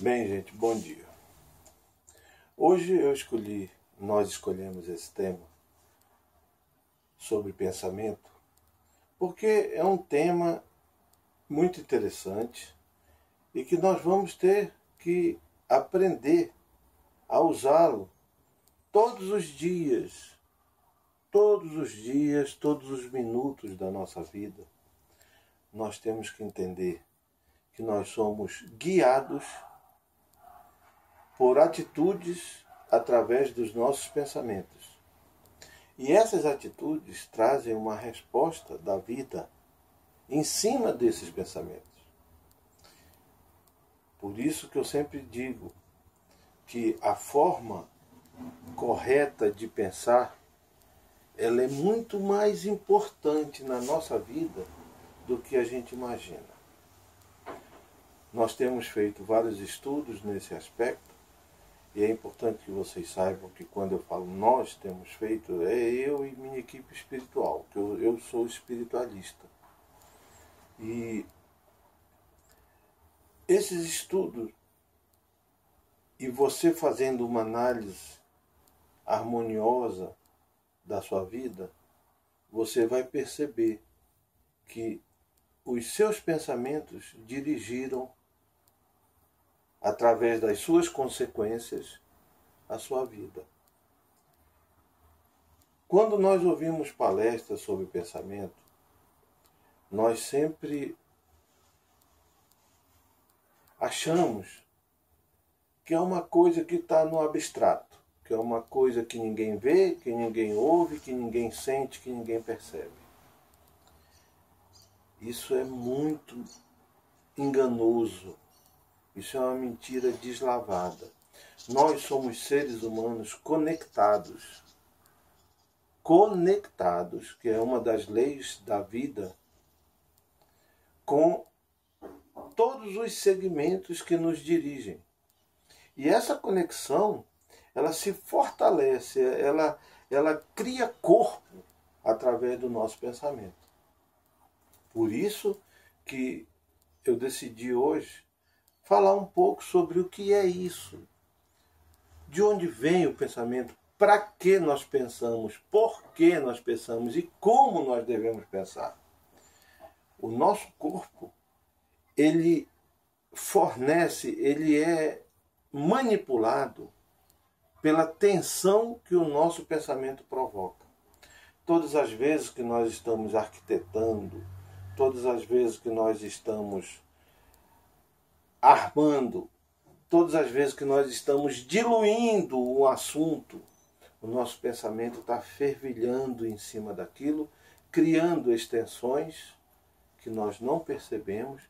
Bem, gente, bom dia. Hoje nós escolhemos esse tema sobre pensamento, porque é um tema muito interessante e que nós vamos ter que aprender a usá-lo todos os dias, todos os minutos da nossa vida. Nós temos que entender que nós somos guiados por atitudes através dos nossos pensamentos. E essas atitudes trazem uma resposta da vida em cima desses pensamentos. Por isso que eu sempre digo que a forma correta de pensar, ela é muito mais importante na nossa vida do que a gente imagina. Nós temos feito vários estudos nesse aspecto. E é importante que vocês saibam que quando eu falo nós temos feito, é eu e minha equipe espiritual, que eu sou espiritualista. E esses estudos, e você fazendo uma análise harmoniosa da sua vida, você vai perceber que os seus pensamentos dirigiram através das suas consequências, a sua vida. Quando nós ouvimos palestras sobre pensamento, nós sempre achamos que é uma coisa que está no abstrato, que é uma coisa que ninguém vê, que ninguém ouve, que ninguém sente, que ninguém percebe. Isso é muito enganoso. Isso é uma mentira deslavada. Nós somos seres humanos conectados. Conectados, que é uma das leis da vida, com todos os segmentos que nos dirigem. E essa conexão, ela se fortalece, ela cria corpo através do nosso pensamento. Por isso que eu decidi hoje falar um pouco sobre o que é isso. De onde vem o pensamento? Para que nós pensamos? Por que nós pensamos? E como nós devemos pensar? O nosso corpo, ele é manipulado pela tensão que o nosso pensamento provoca. Todas as vezes que nós estamos arquitetando, todas as vezes que nós estamos armando, todas as vezes que nós estamos diluindo um assunto, o nosso pensamento está fervilhando em cima daquilo, criando extensões que nós não percebemos,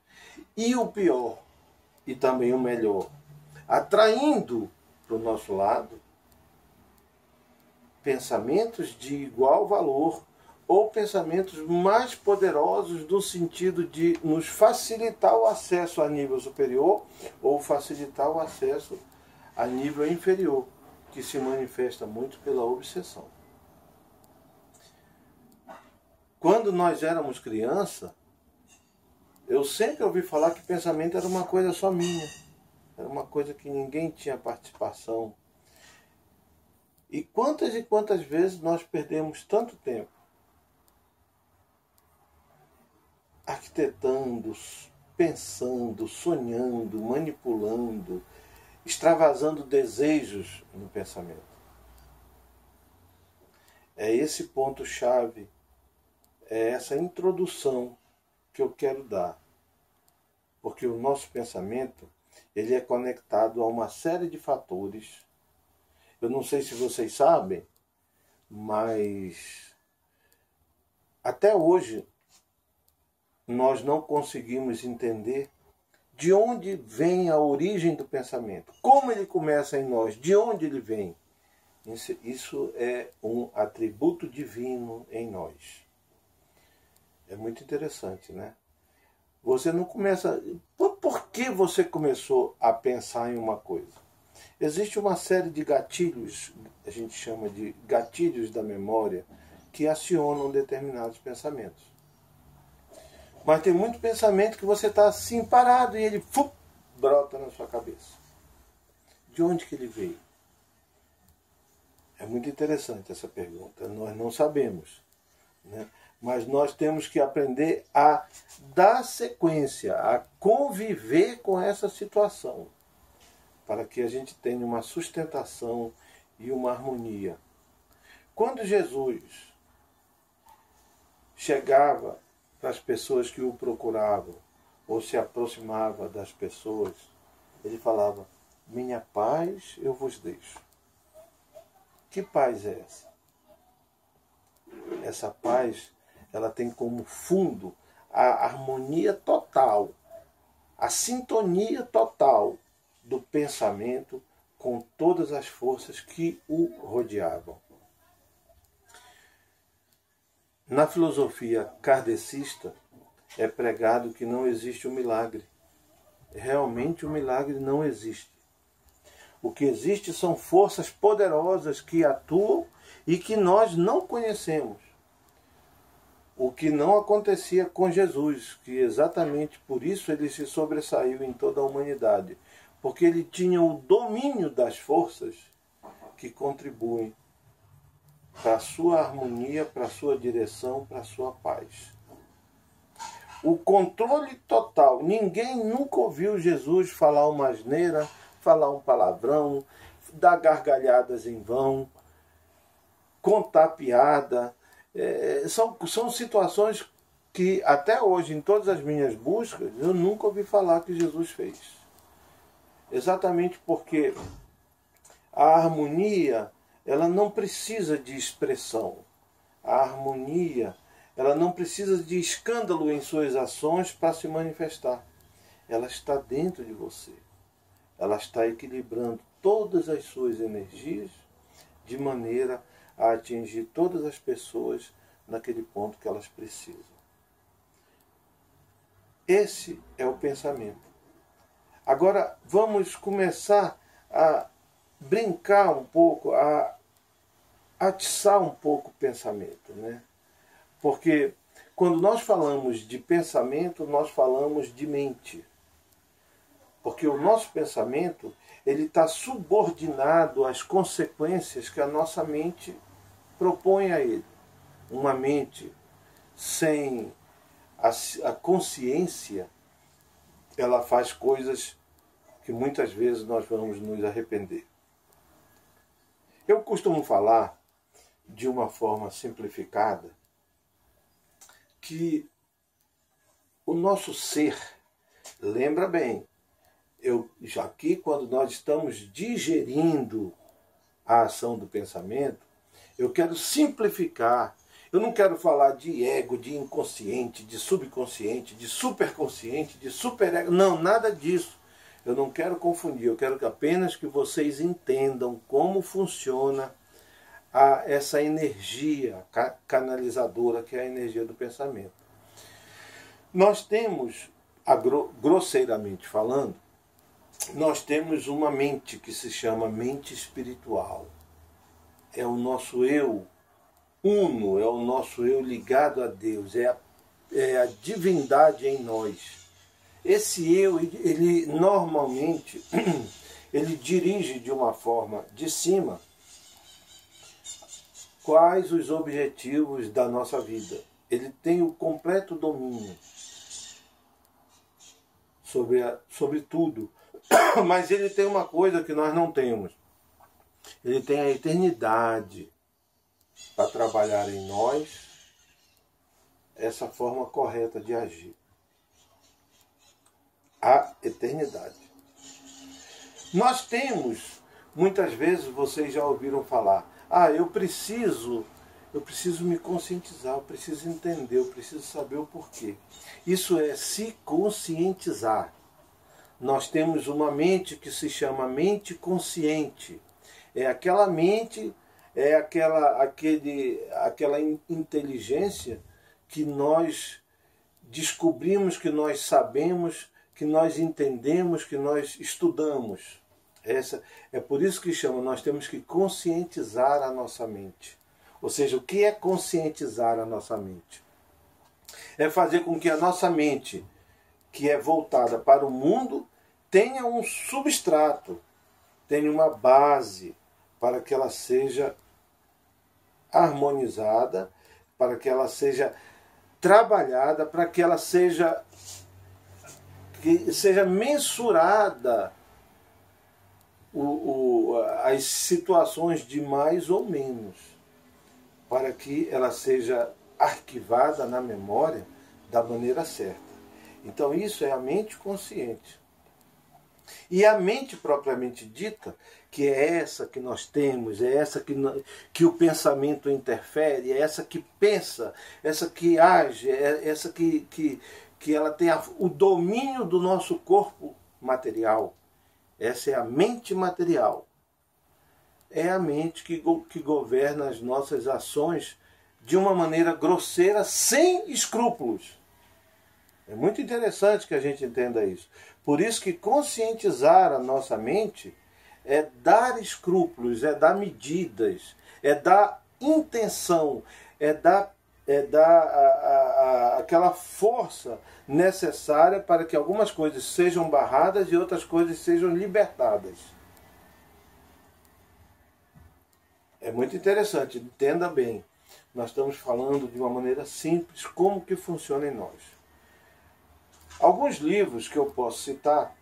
e o pior, e também o melhor, atraindo para o nosso lado pensamentos de igual valor ou pensamentos mais poderosos no sentido de nos facilitar o acesso a nível superior ou facilitar o acesso a nível inferior, que se manifesta muito pela obsessão. Quando nós éramos criança, eu sempre ouvi falar que pensamento era uma coisa só minha, era uma coisa que ninguém tinha participação. E quantas vezes nós perdemos tanto tempo arquitetando, pensando, sonhando, manipulando, extravasando desejos no pensamento. É esse ponto-chave, é essa introdução que eu quero dar. Porque o nosso pensamento, ele é conectado a uma série de fatores. Eu não sei se vocês sabem, mas até hoje nós não conseguimos entender de onde vem a origem do pensamento, como ele começa em nós, de onde ele vem. Isso é um atributo divino em nós. É muito interessante, né? Você não começa... Por que você começou a pensar em uma coisa? Existe uma série de gatilhos, a gente chama de gatilhos da memória, que acionam determinados pensamentos. Mas tem muito pensamento que você está assim parado e ele brota na sua cabeça? De onde que ele veio? É muito interessante essa pergunta. Nós não sabemos, né? Mas nós temos que aprender a dar sequência, a conviver com essa situação, para que a gente tenha uma sustentação e uma harmonia. Quando Jesus chegava para as pessoas que o procuravam, ou se aproximava das pessoas, ele falava: minha paz eu vos deixo. Que paz é essa? Essa paz, ela tem como fundo a harmonia total, a sintonia total do pensamento com todas as forças que o rodeavam. Na filosofia kardecista é pregado que não existe um milagre. Realmente o milagre não existe. O que existe são forças poderosas que atuam e que nós não conhecemos. O que não acontecia com Jesus, que exatamente por isso ele se sobressaiu em toda a humanidade, porque ele tinha o domínio das forças que contribuem para a sua harmonia, para a sua direção, para a sua paz. O controle total. Ninguém nunca ouviu Jesus falar uma asneira, falar um palavrão, dar gargalhadas em vão, contar piada. São situações que até hoje, em todas as minhas buscas, eu nunca ouvi falar que Jesus fez. Exatamente porque a harmonia, ela não precisa de expressão. A harmonia, ela não precisa de escândalo em suas ações para se manifestar. Ela está dentro de você. Ela está equilibrando todas as suas energias de maneira a atingir todas as pessoas naquele ponto que elas precisam. Esse é o pensamento. Agora vamos começar a brincar um pouco, a atiçar um pouco o pensamento, né? Porque quando nós falamos de pensamento, nós falamos de mente. Porque o nosso pensamento, ele está subordinado às consequências que a nossa mente propõe a ele. Uma mente sem a consciência, ela faz coisas que muitas vezes nós vamos nos arrepender. Eu costumo falar, de uma forma simplificada, que o nosso ser, lembra bem, já aqui quando nós estamos digerindo a ação do pensamento, eu quero simplificar. Eu não quero falar de ego, de inconsciente, de subconsciente, de superconsciente, de superego. Não, nada disso. Eu não quero confundir. Eu quero apenas que vocês entendam como funciona essa energia canalizadora, que é a energia do pensamento. Nós temos, grosseiramente falando, nós temos uma mente que se chama mente espiritual. É o nosso eu uno, é o nosso eu ligado a Deus, é a divindade em nós. Esse eu, ele normalmente, ele dirige de uma forma de cima quais os objetivos da nossa vida. Ele tem o completo domínio sobre tudo. Mas ele tem uma coisa que nós não temos. Ele tem a eternidade para trabalhar em nós essa forma correta de agir. A eternidade. Nós temos, muitas vezes vocês já ouviram falar, eu preciso me conscientizar, eu preciso entender, eu preciso saber o porquê. Isso é se conscientizar. Nós temos uma mente que se chama mente consciente. É aquela mente, é aquela inteligência que nós descobrimos, que nós sabemos, que nós entendemos, que nós estudamos. É por isso que chama, nós temos que conscientizar a nossa mente. Ou seja, o que é conscientizar a nossa mente? É fazer com que a nossa mente, que é voltada para o mundo, tenha um substrato, tenha uma base para que ela seja harmonizada, para que ela seja trabalhada, para que ela seja mensurada as situações de mais ou menos, para que ela seja arquivada na memória da maneira certa. Então isso é a mente consciente. E a mente propriamente dita, que é essa que nós temos, é essa que o pensamento interfere, é essa que pensa, essa que age, é essa que ela tem o domínio do nosso corpo material. Essa é a mente material. É a mente que governa as nossas ações de uma maneira grosseira, sem escrúpulos. É muito interessante que a gente entenda isso. Por isso que conscientizar a nossa mente é dar escrúpulos, é dar medidas, é dar intenção, é dar aquela força necessária para que algumas coisas sejam barradas e outras coisas sejam libertadas. É muito interessante, entenda bem. Nós estamos falando de uma maneira simples como que funciona em nós. Alguns livros que eu posso citar,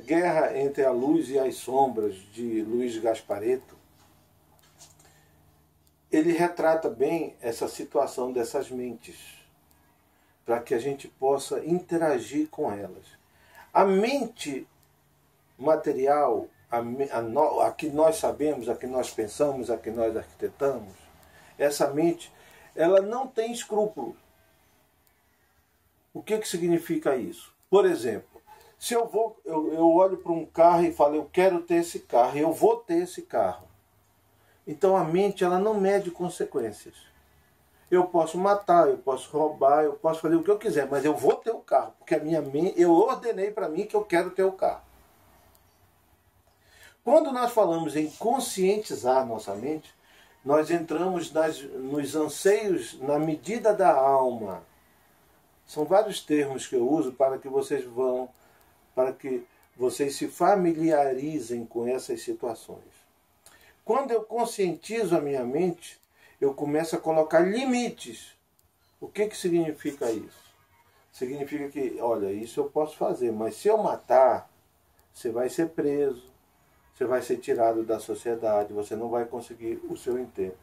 Guerra entre a Luz e as Sombras, de Luiz Gasparetto, ele retrata bem essa situação dessas mentes, para que a gente possa interagir com elas. A mente material, a que nós sabemos, a que nós pensamos, a que nós arquitetamos, essa mente, ela não tem escrúpulo. O que significa isso? Por exemplo, se eu olho para um carro e falo, eu quero ter esse carro, eu vou ter esse carro. Então a mente, ela não mede consequências. Eu posso matar, eu posso roubar, eu posso fazer o que eu quiser, mas eu vou ter o carro, porque a minha mente, eu ordenei para mim que eu quero ter o carro. Quando nós falamos em conscientizar nossa mente, nós entramos nos anseios na medida da alma. São vários termos que eu uso para que vocês se familiarizem com essas situações. Quando eu conscientizo a minha mente, eu começo a colocar limites. O que significa isso? Significa que, olha, isso eu posso fazer, mas se eu matar, você vai ser preso, você vai ser tirado da sociedade, você não vai conseguir o seu intento.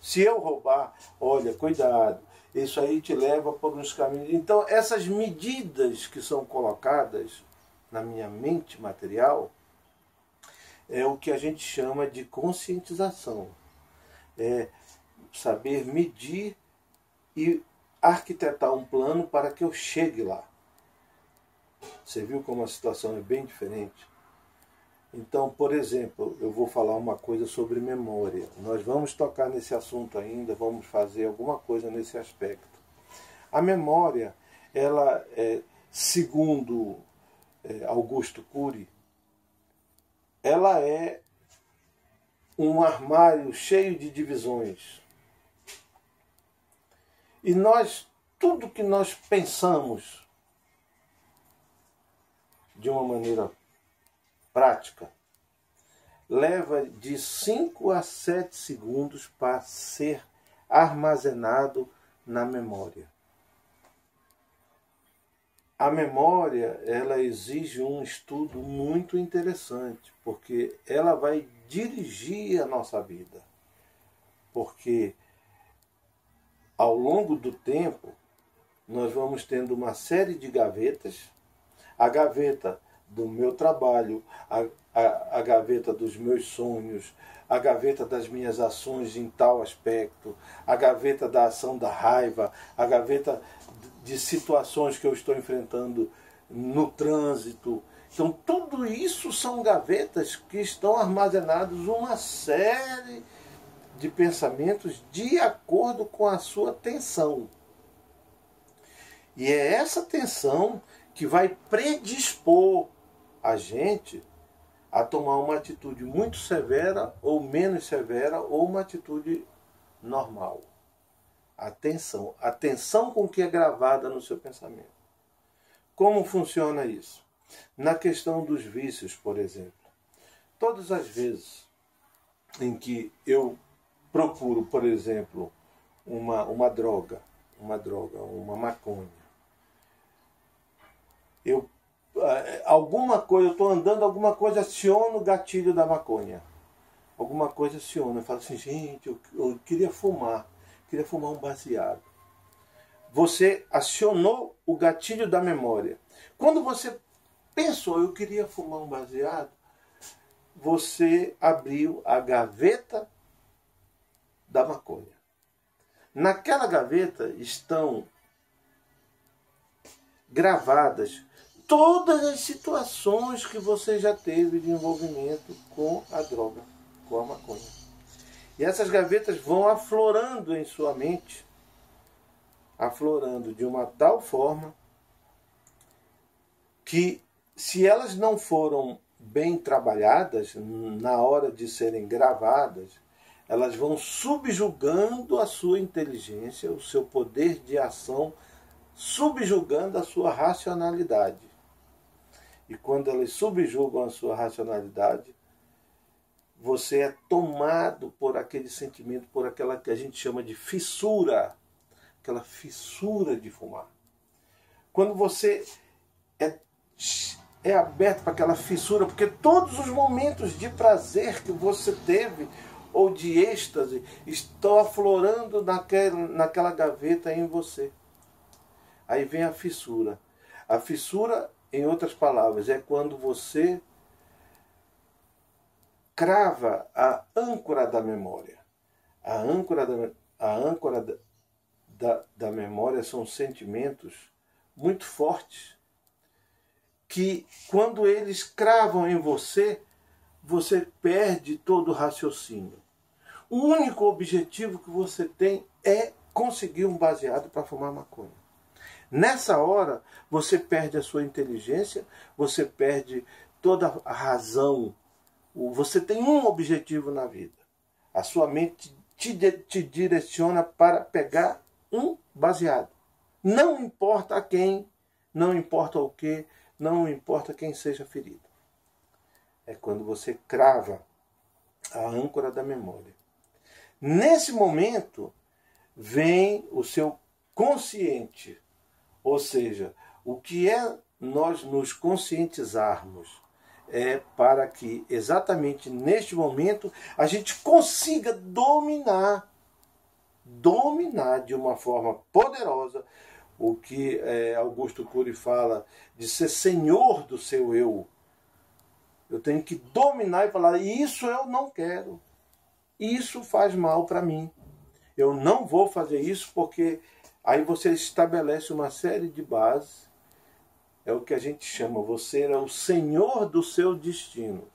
Se eu roubar, olha, cuidado, isso aí te leva por uns caminhos. Então, essas medidas que são colocadas na minha mente material é o que a gente chama de conscientização. É saber medir e arquitetar um plano para que eu chegue lá. Você viu como a situação é bem diferente? Então, por exemplo, eu vou falar uma coisa sobre memória. Nós vamos tocar nesse assunto ainda, vamos fazer alguma coisa nesse aspecto. A memória, ela, segundo Augusto Cury, ela é um armário cheio de divisões. E tudo que nós pensamos de uma maneira prática, leva de 5 a 7 segundos para ser armazenado na memória. A memória, ela exige um estudo muito interessante, porque ela vai dirigir a nossa vida. Porque ao longo do tempo, nós vamos tendo uma série de gavetas, a gaveta do meu trabalho, a gaveta dos meus sonhos, a gaveta das minhas ações em tal aspecto, a gaveta da ação da raiva, a gaveta de situações que eu estou enfrentando no trânsito. Então, tudo isso são gavetas que estão armazenados uma série de pensamentos de acordo com a sua tensão. E é essa tensão que vai predispor a gente a tomar uma atitude muito severa ou menos severa ou uma atitude normal. A tensão com que é gravada no seu pensamento. Como funciona isso? Na questão dos vícios, por exemplo. Todas as vezes em que eu procuro, por exemplo, uma droga, uma maconha, alguma coisa, eu estou andando, alguma coisa aciona o gatilho da maconha. Alguma coisa aciona. Eu falo assim, gente, eu queria fumar um baseado. Você acionou o gatilho da memória. Quando você pensou, eu queria fumar um baseado, você abriu a gaveta da maconha. Naquela gaveta estão gravadas todas as situações que você já teve de envolvimento com a droga, com a maconha. E essas gavetas vão aflorando em sua mente, aflorando de uma tal forma que, se elas não foram bem trabalhadas na hora de serem gravadas, elas vão subjugando a sua inteligência, o seu poder de ação, subjugando a sua racionalidade. E quando elas subjugam a sua racionalidade, você é tomado por aquele sentimento, por aquela que a gente chama de fissura, aquela fissura de fumar. Quando você é aberto para aquela fissura, porque todos os momentos de prazer que você teve, ou de êxtase, estão aflorando naquela gaveta em você. Aí vem a fissura. A fissura, em outras palavras, é quando você crava a âncora da memória. A âncora da memória são sentimentos muito fortes, que quando eles cravam em você, você perde todo o raciocínio. O único objetivo que você tem é conseguir um baseado para fumar maconha. Nessa hora, você perde a sua inteligência, você perde toda a razão. Você tem um objetivo na vida. A sua mente te direciona para pegar um baseado. Não importa a quem, não importa o que, não importa quem seja ferido. É quando você crava a âncora da memória. Nesse momento, vem o seu consciente. Ou seja, o que é nós nos conscientizarmos é para que exatamente neste momento a gente consiga dominar de uma forma poderosa o que Augusto Cury fala de ser senhor do seu eu. Eu tenho que dominar e falar, isso eu não quero. Isso faz mal para mim. Eu não vou fazer isso porque aí você estabelece uma série de bases. É o que a gente chama, você é o senhor do seu destino.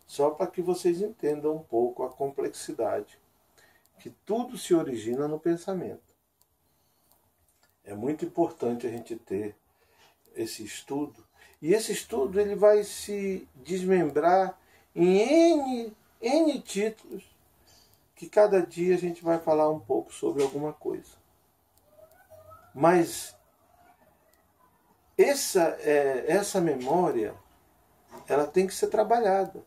Só para que vocês entendam um pouco a complexidade. Que tudo se origina no pensamento. É muito importante a gente ter esse estudo. E esse estudo ele vai se desmembrar em N títulos, que cada dia a gente vai falar um pouco sobre alguma coisa. Mas essa memória, ela tem que ser trabalhada.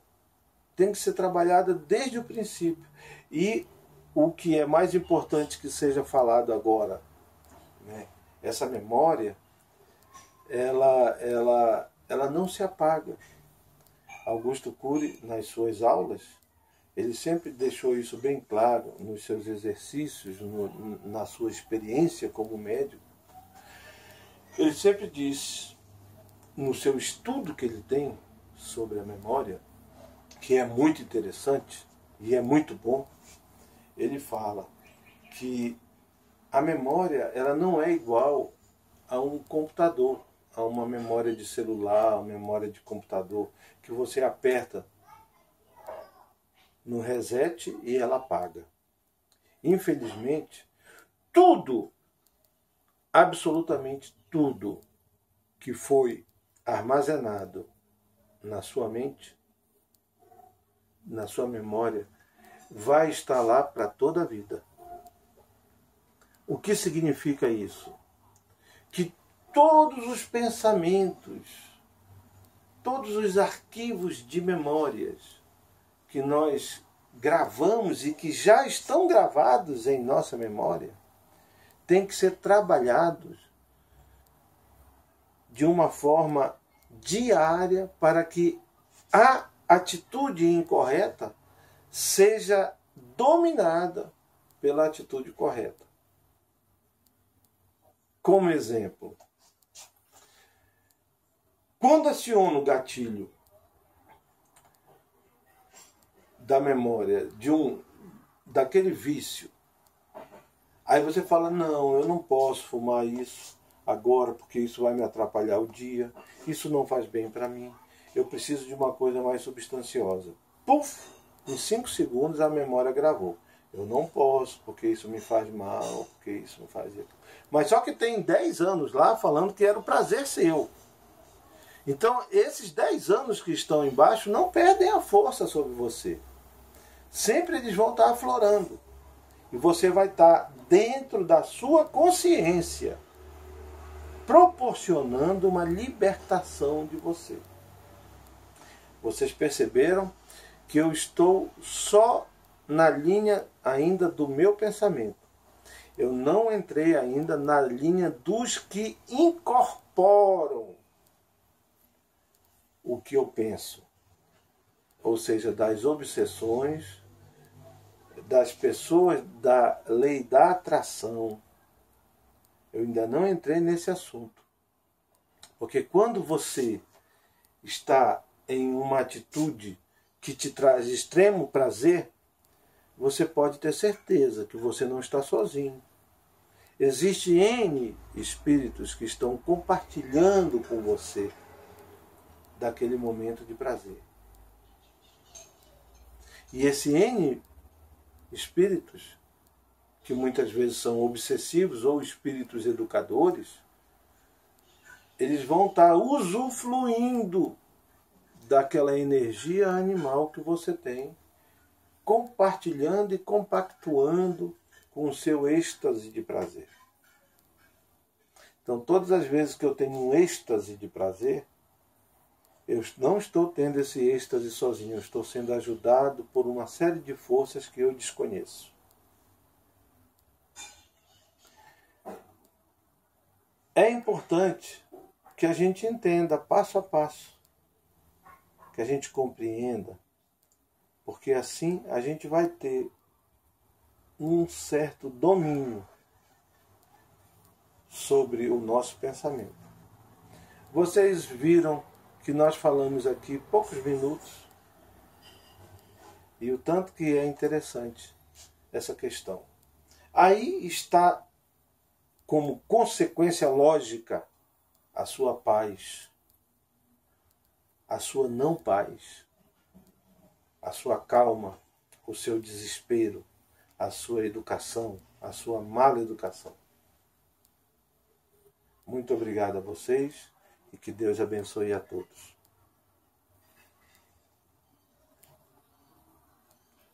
Tem que ser trabalhada desde o princípio. E o que é mais importante que seja falado agora, né? Essa memória, ela não se apaga. Augusto Cury, nas suas aulas, ele sempre deixou isso bem claro nos seus exercícios, na sua experiência como médico. Ele sempre diz, no seu estudo que ele tem sobre a memória, que é muito interessante e é muito bom, ele fala que a memória ela não é igual a um computador, a uma memória de celular, uma memória de computador, que você aperta no reset e ela apaga. Infelizmente, tudo, absolutamente tudo que foi armazenado na sua mente, na sua memória, vai estar lá para toda a vida. O que significa isso? Que todos os pensamentos, todos os arquivos de memórias que nós gravamos e que já estão gravados em nossa memória, têm que ser trabalhados de uma forma diária para que a atitude incorreta seja dominada pela atitude correta. Como exemplo, quando aciona o gatilho da memória daquele vício, aí você fala, não, eu não posso fumar isso agora porque isso vai me atrapalhar o dia, isso não faz bem para mim, eu preciso de uma coisa mais substanciosa. Puf! Em 5 segundos a memória gravou. Eu não posso porque isso me faz mal, porque isso me faz isso. Mas só que tem 10 anos lá falando que era o prazer seu. Então esses 10 anos que estão embaixo não perdem a força sobre você. Sempre eles vão estar aflorando. E você vai estar dentro da sua consciência, proporcionando uma libertação de você. Vocês perceberam que eu estou só na linha ainda do meu pensamento. Eu não entrei ainda na linha dos que incorporam o que eu penso. Ou seja, das obsessões, das pessoas da lei da atração. Eu ainda não entrei nesse assunto. Porque quando você está em uma atitude que te traz extremo prazer, você pode ter certeza que você não está sozinho. Existem N espíritos que estão compartilhando com você daquele momento de prazer. E esse N espíritos, que muitas vezes são obsessivos ou espíritos educadores, eles vão estar usufruindo daquela energia animal que você tem, compartilhando e compactuando com o seu êxtase de prazer. Então, todas as vezes que eu tenho um êxtase de prazer, eu não estou tendo esse êxtase sozinho, eu estou sendo ajudado por uma série de forças que eu desconheço. É importante que a gente entenda passo a passo, que a gente compreenda, porque assim a gente vai ter um certo domínio sobre o nosso pensamento. Vocês viram que nós falamos aqui poucos minutos e o tanto que é interessante essa questão. Aí está como consequência lógica a sua paz, a sua não paz, a sua calma, o seu desespero, a sua educação, a sua mala educação. Muito obrigado a vocês e que Deus abençoe a todos.